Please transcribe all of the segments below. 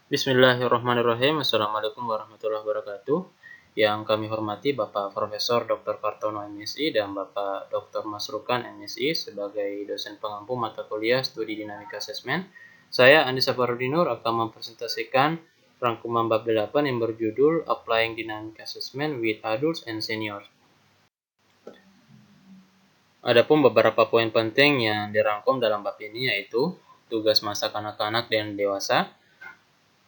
Bismillahirrahmanirrahim. Assalamualaikum warahmatullahi wabarakatuh. Yang kami hormati Bapak Profesor Dr. Kartono MSI dan Bapak Dr. Masrukan MSI sebagai dosen pengampu mata kuliah Studi Dinamika Asesmen. Saya Andi Saparudinur akan mempresentasikan rangkuman bab 8 yang berjudul Applying Dynamic Assessment with Adults and Seniors. Adapun beberapa poin penting yang dirangkum dalam bab ini yaitu tugas masa kanak-kanak dan dewasa,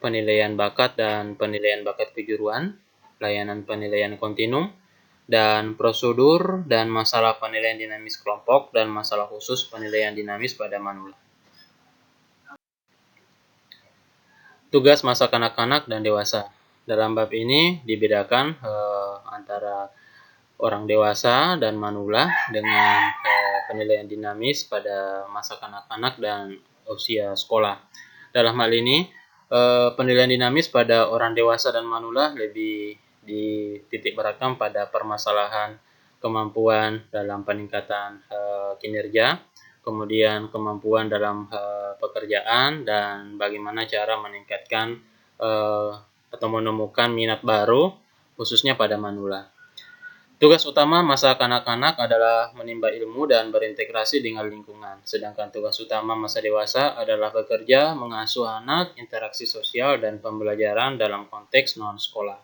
penilaian bakat dan penilaian bakat kejuruan, layanan penilaian kontinum, dan prosedur dan masalah penilaian dinamis kelompok dan masalah khusus penilaian dinamis pada manula. Tugas masa kanak-kanak dan dewasa. Dalam bab ini dibedakan antara orang dewasa dan manula dengan penilaian dinamis pada masa kanak-kanak dan usia sekolah. Dalam hal ini, penilaian dinamis pada orang dewasa dan manula lebih dititik beratkan pada permasalahan kemampuan dalam peningkatan kinerja, kemudian kemampuan dalam pekerjaan, dan bagaimana cara meningkatkan atau menemukan minat baru khususnya pada manula. Tugas utama masa kanak-kanak adalah menimba ilmu dan berintegrasi dengan lingkungan, sedangkan tugas utama masa dewasa adalah bekerja, mengasuh anak, interaksi sosial, dan pembelajaran dalam konteks non-sekolah.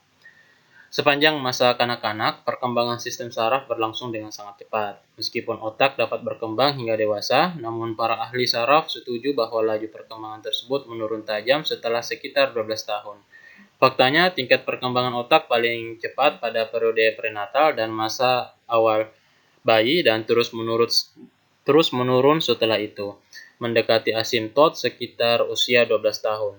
Sepanjang masa kanak-kanak, perkembangan sistem saraf berlangsung dengan sangat cepat. Meskipun otak dapat berkembang hingga dewasa, namun para ahli saraf setuju bahwa laju perkembangan tersebut menurun tajam setelah sekitar 12 tahun. Faktanya, tingkat perkembangan otak paling cepat pada periode prenatal dan masa awal bayi dan terus menurun setelah itu, mendekati asimtot sekitar usia 12 tahun.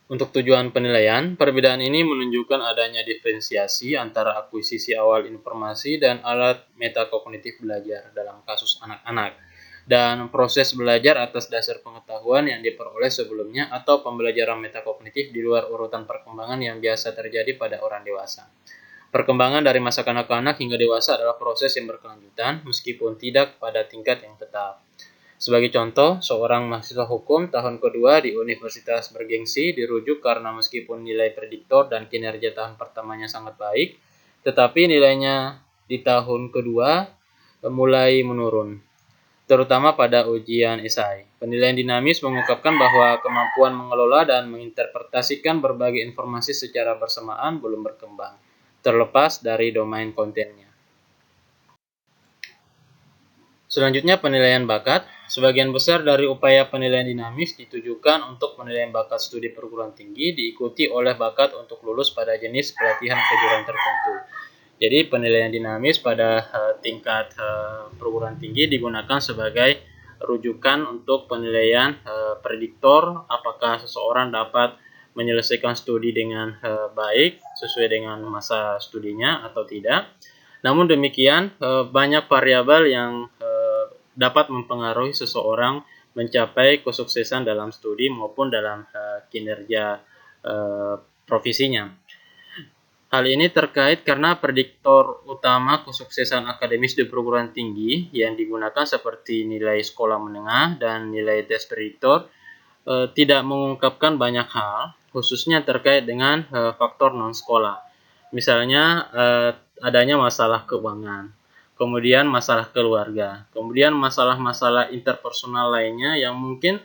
Untuk tujuan penilaian, perbedaan ini menunjukkan adanya diferensiasi antara akuisisi awal informasi dan alat metakognitif belajar dalam kasus anak-anak, dan proses belajar atas dasar pengetahuan yang diperoleh sebelumnya atau pembelajaran metakognitif di luar urutan perkembangan yang biasa terjadi pada orang dewasa. Perkembangan dari masa kanak-kanak hingga dewasa adalah proses yang berkelanjutan meskipun tidak pada tingkat yang tetap. Sebagai contoh, seorang mahasiswa hukum tahun kedua di universitas bergengsi dirujuk karena meskipun nilai prediktor dan kinerja tahun pertamanya sangat baik, tetapi nilainya di tahun kedua mulai menurun, terutama pada ujian esai. Penilaian dinamis mengungkapkan bahwa kemampuan mengelola dan menginterpretasikan berbagai informasi secara bersamaan belum berkembang, terlepas dari domain kontennya. Selanjutnya, penilaian bakat. Sebagian besar dari upaya penilaian dinamis ditujukan untuk penilaian bakat studi perguruan tinggi diikuti oleh bakat untuk lulus pada jenis pelatihan kejuruan tertentu. Jadi penilaian dinamis pada tingkat perguruan tinggi digunakan sebagai rujukan untuk penilaian prediktor apakah seseorang dapat menyelesaikan studi dengan baik sesuai dengan masa studinya atau tidak. Namun demikian, banyak variabel yang dapat mempengaruhi seseorang mencapai kesuksesan dalam studi maupun dalam kinerja profesinya. Hal ini terkait karena prediktor utama kesuksesan akademis di perguruan tinggi yang digunakan seperti nilai sekolah menengah dan nilai tes prediktor tidak mengungkapkan banyak hal, khususnya terkait dengan faktor non-sekolah. Misalnya adanya masalah keuangan, kemudian masalah keluarga, kemudian masalah-masalah interpersonal lainnya yang mungkin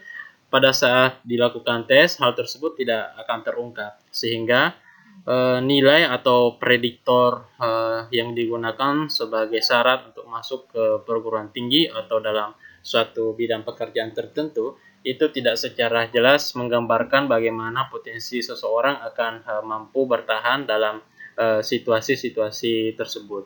pada saat dilakukan tes hal tersebut tidak akan terungkap, sehingga nilai atau prediktor yang digunakan sebagai syarat untuk masuk ke perguruan tinggi atau dalam suatu bidang pekerjaan tertentu itu tidak secara jelas menggambarkan bagaimana potensi seseorang akan mampu bertahan dalam situasi-situasi tersebut.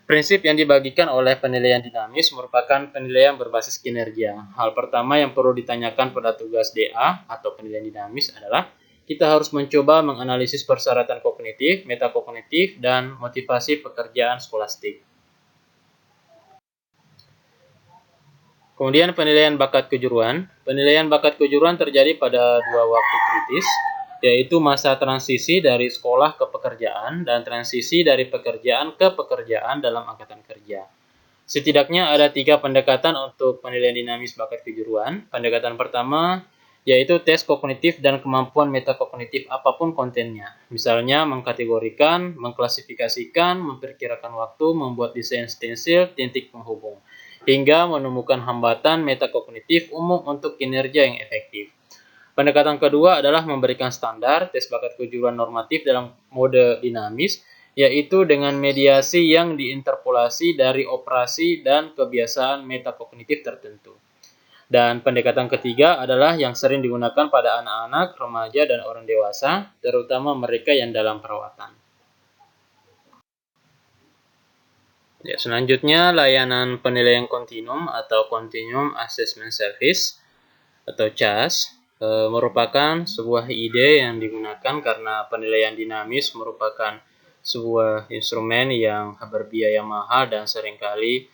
Prinsip yang dibagikan oleh penilaian dinamis merupakan penilaian berbasis kinerja. Hal pertama yang perlu ditanyakan pada tugas DA atau penilaian dinamis adalah kita harus mencoba menganalisis persyaratan kognitif, metakognitif, dan motivasi pekerjaan skolastik. Kemudian penilaian bakat kejuruan. Penilaian bakat kejuruan terjadi pada dua waktu kritis, yaitu masa transisi dari sekolah ke pekerjaan dan transisi dari pekerjaan ke pekerjaan dalam angkatan kerja. Setidaknya ada 3 pendekatan untuk penilaian dinamis bakat kejuruan. Pendekatan pertama yaitu tes kognitif dan kemampuan metakognitif apapun kontennya. Misalnya mengkategorikan, mengklasifikasikan, memperkirakan waktu, membuat desain stensil, titik penghubung, hingga menemukan hambatan metakognitif umum untuk kinerja yang efektif. Pendekatan kedua adalah memberikan standar tes bakat kejuruan normatif dalam mode dinamis, yaitu dengan mediasi yang diinterpolasi dari operasi dan kebiasaan metakognitif tertentu. Dan pendekatan ketiga adalah yang sering digunakan pada anak-anak, remaja, dan orang dewasa, terutama mereka yang dalam perawatan. Ya, selanjutnya, layanan penilaian kontinum atau Continuum Assessment Service atau CAS merupakan sebuah ide yang digunakan karena penilaian dinamis merupakan sebuah instrumen yang berbiaya mahal dan seringkali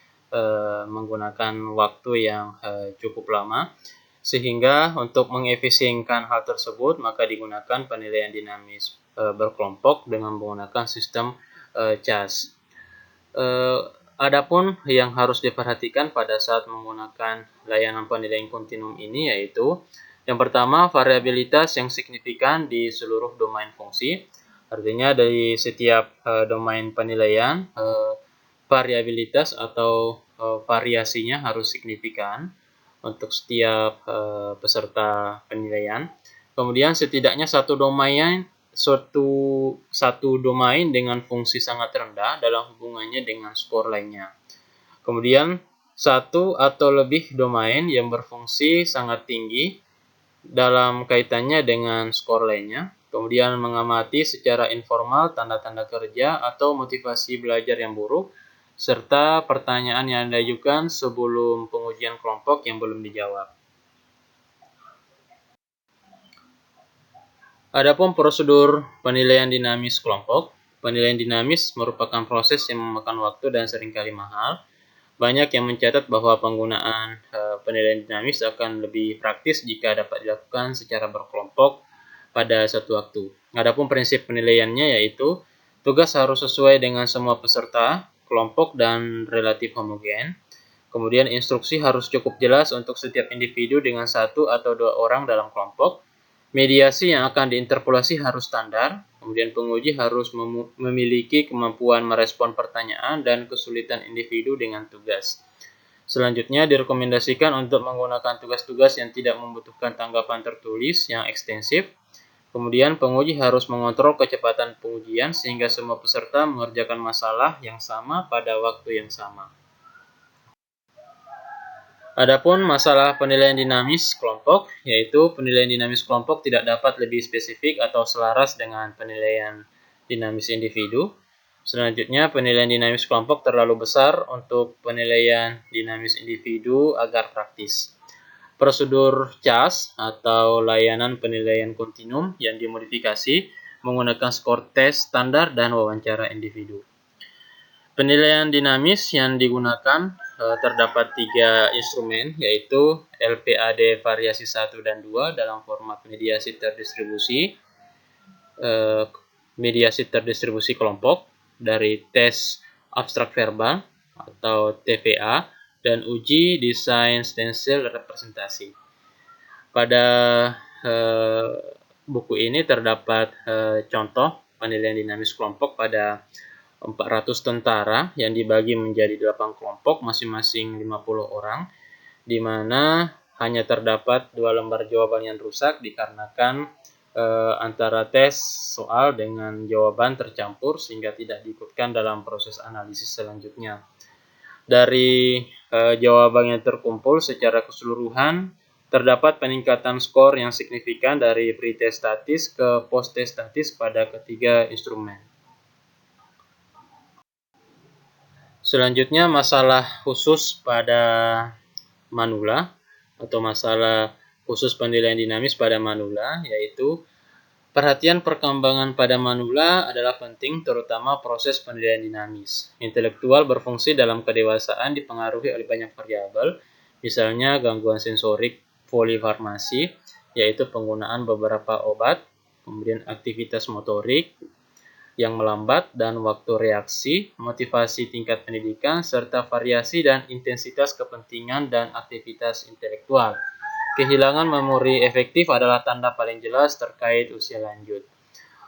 menggunakan waktu yang cukup lama, sehingga untuk mengefisienkan hal tersebut maka digunakan penilaian dinamis berkelompok dengan menggunakan sistem CAS. Adapun yang harus diperhatikan pada saat menggunakan layanan penilaian kontinum ini yaitu yang pertama, variabilitas yang signifikan di seluruh domain fungsi. Artinya dari setiap domain penilaian, variabilitas atau variasinya harus signifikan untuk setiap peserta penilaian. Kemudian setidaknya satu domain dengan fungsi sangat rendah dalam hubungannya dengan skor lainnya. Kemudian satu atau lebih domain yang berfungsi sangat tinggi dalam kaitannya dengan skor lainnya. Kemudian mengamati secara informal tanda-tanda kerja atau motivasi belajar yang buruk, serta pertanyaan yang diajukan sebelum pengujian kelompok yang belum dijawab. Adapun prosedur penilaian dinamis kelompok, penilaian dinamis merupakan proses yang memakan waktu dan seringkali mahal. Banyak yang mencatat bahwa penggunaan penilaian dinamis akan lebih praktis jika dapat dilakukan secara berkelompok pada satu waktu. Adapun prinsip penilaiannya yaitu tugas harus sesuai dengan semua peserta kelompok dan relatif homogen. Kemudian instruksi harus cukup jelas untuk setiap individu dengan satu atau dua orang dalam kelompok. Mediasi yang akan diinterpolasi harus standar. Kemudian penguji harus memiliki kemampuan merespon pertanyaan dan kesulitan individu dengan tugas. Selanjutnya direkomendasikan untuk menggunakan tugas-tugas yang tidak membutuhkan tanggapan tertulis yang ekstensif. Kemudian penguji harus mengontrol kecepatan pengujian sehingga semua peserta mengerjakan masalah yang sama pada waktu yang sama. Adapun masalah penilaian dinamis kelompok, yaitu penilaian dinamis kelompok tidak dapat lebih spesifik atau selaras dengan penilaian dinamis individu. Selanjutnya, penilaian dinamis kelompok terlalu besar untuk penilaian dinamis individu agar praktis. Prosedur CAS atau layanan penilaian kontinum yang dimodifikasi menggunakan skor tes standar dan wawancara individu. Penilaian dinamis yang digunakan terdapat 3 instrumen, yaitu LPAD variasi 1 dan 2 dalam format mediasi terdistribusi kelompok dari tes abstrak verbal atau TVA dan uji desain stensil representasi. Pada buku ini terdapat contoh penilaian dinamis kelompok pada 400 tentara yang dibagi menjadi 8 kelompok masing-masing 50 orang, di mana hanya terdapat 2 lembar jawaban yang rusak dikarenakan antara tes soal dengan jawaban tercampur sehingga tidak diikutkan dalam proses analisis selanjutnya. Dari jawaban yang terkumpul secara keseluruhan, terdapat peningkatan skor yang signifikan dari pretest statis ke post-test statis pada ketiga instrumen. Selanjutnya masalah khusus pada manula atau masalah khusus penilaian dinamis pada manula, yaitu perhatian perkembangan pada manula adalah penting, terutama proses penilaian dinamis. Intelektual berfungsi dalam kedewasaan dipengaruhi oleh banyak variabel, misalnya gangguan sensorik polifarmasi, yaitu penggunaan beberapa obat, kemudian aktivitas motorik yang melambat dan waktu reaksi, motivasi tingkat pendidikan, serta variasi dan intensitas kepentingan dan aktivitas intelektual. Kehilangan memori efektif adalah tanda paling jelas terkait usia lanjut.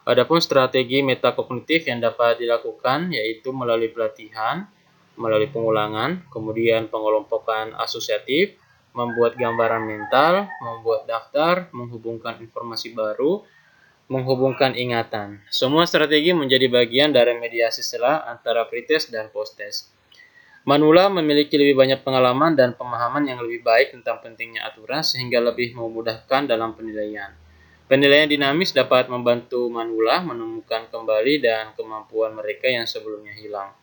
Adapun strategi metakognitif yang dapat dilakukan yaitu melalui pelatihan, melalui pengulangan, kemudian pengelompokan asosiatif, membuat gambaran mental, membuat daftar, menghubungkan informasi baru, menghubungkan ingatan. Semua strategi menjadi bagian dari mediasi sela antara pretest dan posttest. Manula memiliki lebih banyak pengalaman dan pemahaman yang lebih baik tentang pentingnya aturan sehingga lebih memudahkan dalam penilaian. Penilaian dinamis dapat membantu Manula menemukan kembali dan kemampuan mereka yang sebelumnya hilang,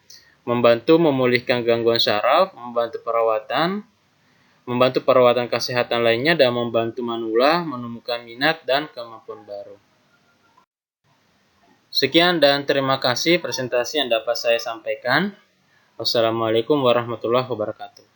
membantu memulihkan gangguan saraf, membantu perawatan kesehatan lainnya, dan membantu Manula menemukan minat dan kemampuan baru. Sekian dan terima kasih presentasi yang dapat saya sampaikan. Wassalamualaikum warahmatullahi wabarakatuh.